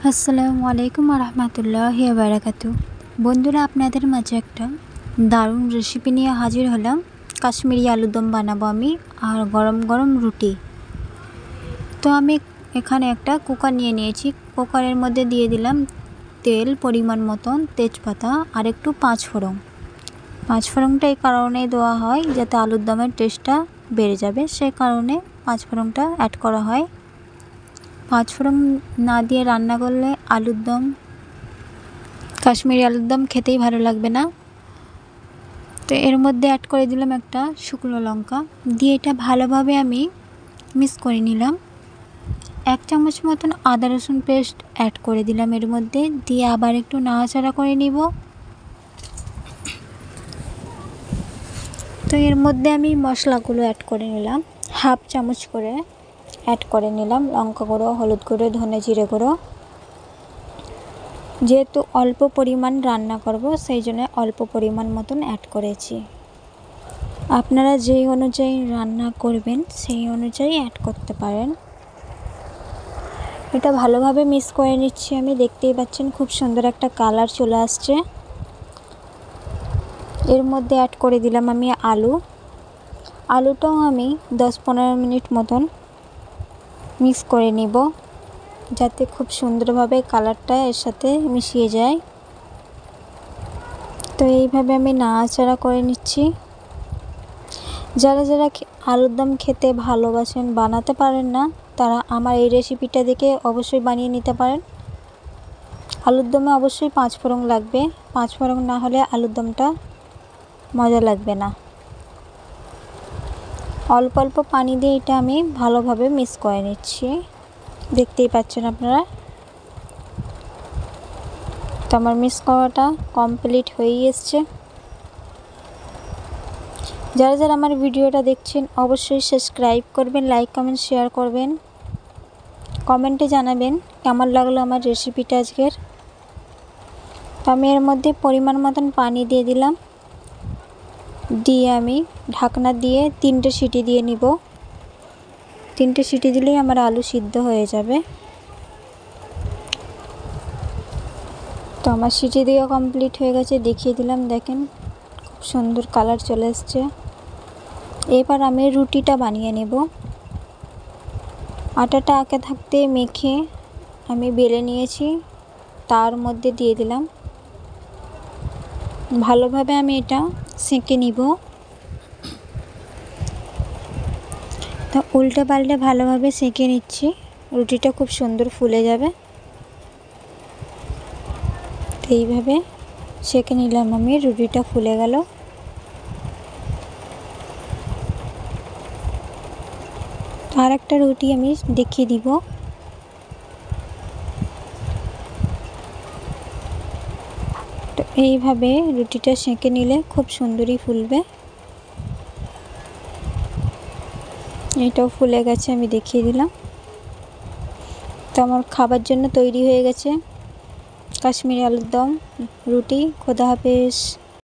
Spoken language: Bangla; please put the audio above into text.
আসসালামু আলাইকুম রহমতুল্লাহি বারাকাতু। বন্ধুরা, আপনাদের মাঝে একটা দারুণ রেসিপি নিয়ে হাজির হলাম। কাশ্মীরি আলুর দম বানাবো আমি, আর গরম গরম রুটি। তো আমি এখানে একটা কুকার নিয়ে নিয়েছি। কুকারের মধ্যে দিয়ে দিলাম তেল পরিমাণ মতন, তেজপাতা আর একটু পাঁচফোড়ন। পাঁচফোড়নটা এই কারণেই দেওয়া হয় যাতে আলুর দমের টেস্টটা বেড়ে যাবে, সেই কারণে পাঁচফোড়নটা অ্যাড করা হয়। পাঁচফোড়ন না দিয়ে রান্না করলে আলুর দম, কাশ্মীরি আলুর দম খেতেই ভালো লাগবে না। তো এর মধ্যে অ্যাড করে দিলাম একটা শুকনো লঙ্কা, দিয়ে এটা ভালোভাবে আমি মিক্স করে নিলাম। 1 চামচ মতন আদা রসুন পেস্ট অ্যাড করে দিলাম এর মধ্যে, দিয়ে আবার একটু নাড়াচাড়া করে নিব। তো এর মধ্যে আমি মশলাগুলো অ্যাড করে নিলাম। 1/2 চামচ করে অ্যাড করে নিলাম লঙ্কা গুঁড়ো, হলুদ গুঁড়ো, ধনে জিরে গুঁড়ো। যেহেতু অল্প পরিমাণ রান্না করব, সেই জন্য অল্প পরিমাণ মতন অ্যাড করেছি। আপনারা যেই অনুযায়ী রান্না করবেন সেই অনুযায়ী অ্যাড করতে পারেন। এটা ভালোভাবে মিক্স করে নিচ্ছি আমি। দেখতেই পাচ্ছেন খুব সুন্দর একটা কালার চলে আসছে। এর মধ্যে অ্যাড করে দিলাম আমি আলুটাও আমি 10-15 মিনিট মতন মিক্স করে নিব, যাতে খুব সুন্দরভাবে কালারটা এর সাথে মিশিয়ে যায়। তো এইভাবে আমি নাড়াচাড়া করে নিচ্ছি। যারা যারা আলুর দম খেতে ভালোবাসেন, বানাতে পারেন না, তারা আমার এই রেসিপিটা দেখে অবশ্যই বানিয়ে নিতে পারেন। আলুর দমে অবশ্যই পাঁচফোড়ন লাগবে। পাঁচফোড়ন না হলে আলুর দমটা মজা লাগবে না। অল্প অল্প পানি দিয়ে এটা আমি ভালোভাবে মিক্স করে নিচ্ছি। দেখতেই পাচ্ছেন আপনারা। তো আমার মিক্স করাটা কমপ্লিট হয়ে এসছে। যারা যারা আমার ভিডিওটা দেখছেন অবশ্যই সাবস্ক্রাইব করবেন, লাইক কমেন্ট শেয়ার করবেন, কমেন্টে জানাবেন কেমন লাগলো আমার রেসিপিটা আজকের। তো আমি এর মধ্যে পরিমাণ মতন পানি দিয়ে দিলাম, দিয়ে আমি ঢাকনা দিয়ে 3টে সিটি দিয়ে নিব। 3টে সিটি দিলেই আমার আলু সিদ্ধ হয়ে যাবে। তো আমার সিটি দেওয়া কমপ্লিট হয়ে গেছে, দেখিয়ে দিলাম। দেখেন খুব সুন্দর কালার চলে এসছে। এবার আমি রুটিটা বানিয়ে নেব। আটাটা আগে থাকতে মেখে আমি বেলে নিয়েছি, তার মধ্যে দিয়ে দিলাম। ভালোভাবে আমি এটা সেঁকে নিব। তো উল্টে পাল্টে ভালোভাবে সেঁকে নিচ্ছি, রুটিটা খুব সুন্দর ফুলে যাবে। তো এইভাবে সেঁকে নিলাম আমি, রুটিটা ফুলে গেল। আর একটা রুটি আমি দেখিয়ে দিব। তো এইভাবে রুটিটা সেঁকে নিলে খুব সুন্দরই ফুলবে। এটাও ফুলে গেছে, আমি দেখিয়ে দিলাম। তো আমার খাবার জন্য তৈরি হয়ে গেছে কাশ্মীরি আলুর দম রুটি। খোদা হাফেজ।